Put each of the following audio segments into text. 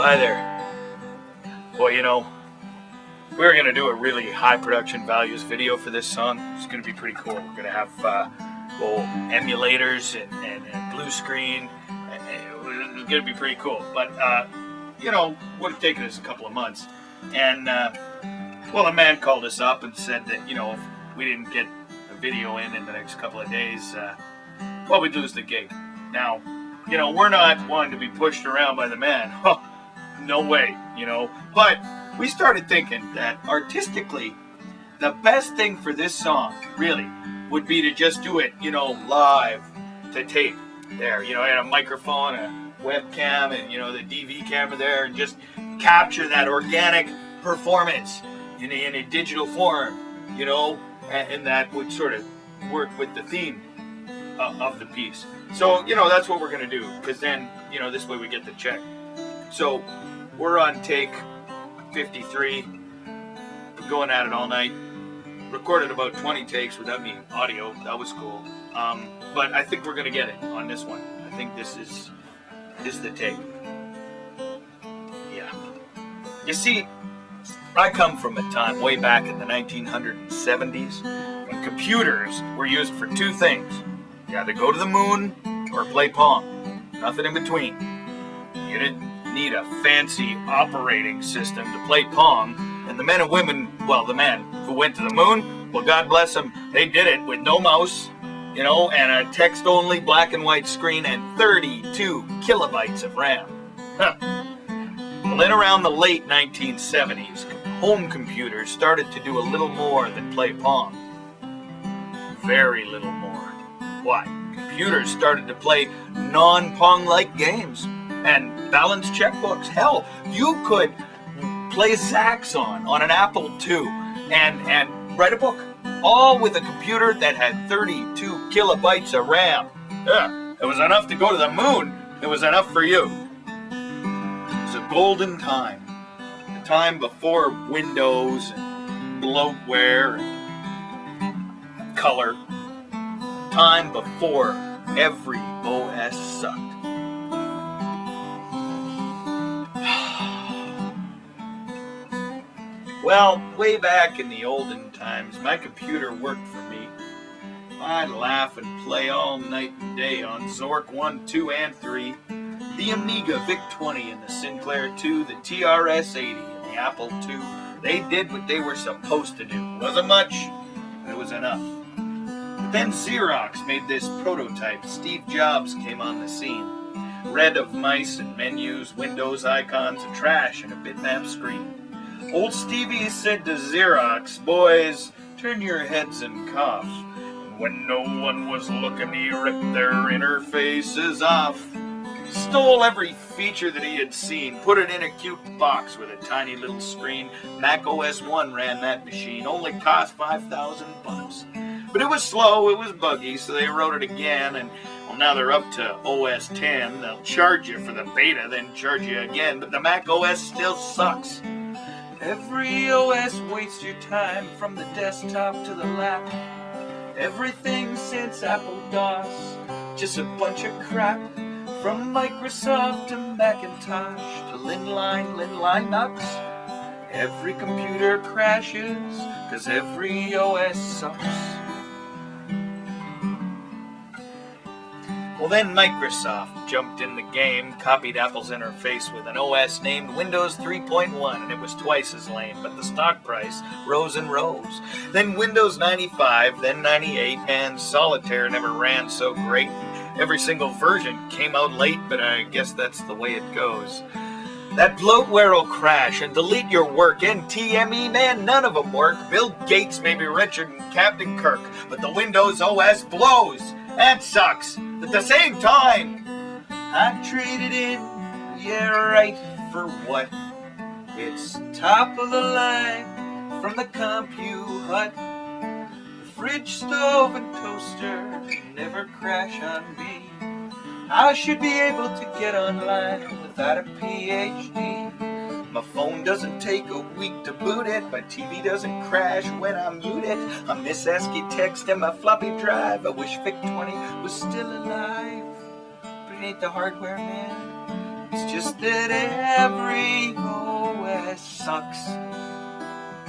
Well, hi there. Well, we're going to do a really high production values video for this song. It's going to be pretty cool. We're going to have emulators and blue screen. It's going to be pretty cool. But, would have taken us a couple of months. And, a man called us up and said that, if we didn't get a video in the next couple of days, we'd lose the gig. Now, we're not wanting to be pushed around by the man. No way, But we started thinking that artistically, the best thing for this song, really, would be to just do it, live to tape there. And a microphone, a webcam, and, the DV camera there, and just capture that organic performance in a digital form, and that would sort of work with the theme of the piece. So, that's what we're going to do, because then, this way we get the check. So, we're on take 53, been going at it all night, recorded about 20 takes without any audio. That was cool. But I think we're going to get it on this one. I think this is the take. Yeah. You see, I come from a time way back in the 1970s when computers were used for two things. You had to go to the moon or play Pong. Nothing in between. You didn't need a fancy operating system to play Pong. And the men and women, the man who went to the moon, God bless them, they did it with no mouse, and a text-only black and white screen and 32 kilobytes of RAM. Well, then around the late 1970s, home computers started to do a little more than play Pong. Very little more. Why? Computers started to play non-Pong-like games and balance checkbooks. Hell, you could play saxon on an Apple II and write a book, all with a computer that had 32 kilobytes of RAM. It was enough to go to the moon. It was enough for you. It was a golden time. The time before Windows and bloatware and color. Time before every OS sucked. Well, way back in the olden times, my computer worked for me. I'd laugh and play all night and day on Zork 1, 2, and 3, the Amiga VIC-20 and the Sinclair 2, the TRS-80 and the Apple II. They did what they were supposed to do. Wasn't much, but it was enough. But then Xerox made this prototype. Steve Jobs came on the scene. Red of mice and menus, Windows icons, a trash, and a bitmap screen. Old Stevie said to Xerox, "Boys, turn your heads and cough." And when no one was looking, he ripped their interfaces off. Stole every feature that he had seen, put it in a cute box with a tiny little screen. Mac OS 1 ran that machine, only cost $5,000. But it was slow, it was buggy, so they wrote it again, and now they're up to OS 10. They'll charge you for the beta, then charge you again, but the Mac OS still sucks. Every OS wastes your time from the desktop to the lap. Everything since Apple DOS, just a bunch of crap. From Microsoft to Macintosh to Linline Knox. Every computer crashes, 'cause every OS sucks. Well, then Microsoft jumped in the game, copied Apple's interface with an OS named Windows 3.1, and it was twice as lame, but the stock price rose and rose. Then Windows 95, then 98, and Solitaire never ran so great. Every single version came out late, but I guess that's the way it goes. That bloatware will crash and delete your work. NTME, man, none of them work. Bill Gates may be richer than Captain Kirk, but the Windows OS blows and sucks at the same time. I traded in, yeah right, for what? It's top of the line from the Compu Hut. The fridge, stove, and toaster never crash on me. I should be able to get online without a PhD. My phone doesn't take a week to boot it. My TV doesn't crash when I mute it. I miss ASCII text and my floppy drive. I wish VIC-20 was still alive. But it ain't the hardware, man. It's just that every OS sucks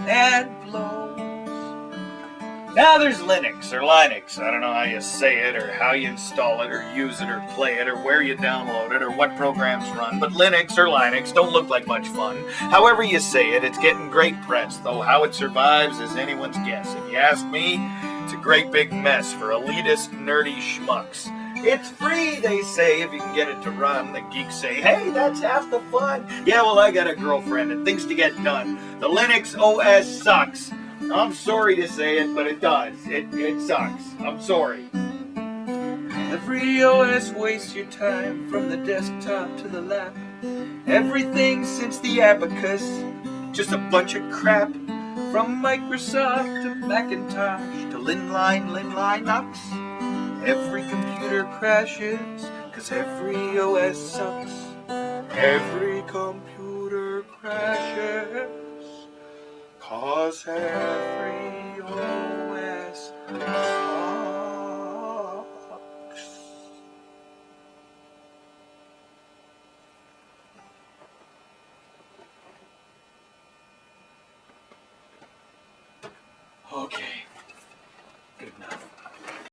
and blows. Now there's Linux or Linux. I don't know how you say it or how you install it or use it or play it or where you download it or what programs run. But Linux or Linux don't look like much fun. However you say it, it's getting great press, though how it survives is anyone's guess. If you ask me, it's a great big mess for elitist, nerdy schmucks. It's free, they say, if you can get it to run. The geeks say, hey, that's half the fun. Yeah, well, I got a girlfriend and things to get done. The Linux OS sucks. I'm sorry to say it, but it does. It sucks. I'm sorry. Every OS wastes your time from the desktop to the lap. Everything since the abacus, just a bunch of crap. From Microsoft to Macintosh to Linux. Every computer crashes, 'cause every OS sucks. Every computer crashes, 'cause every OS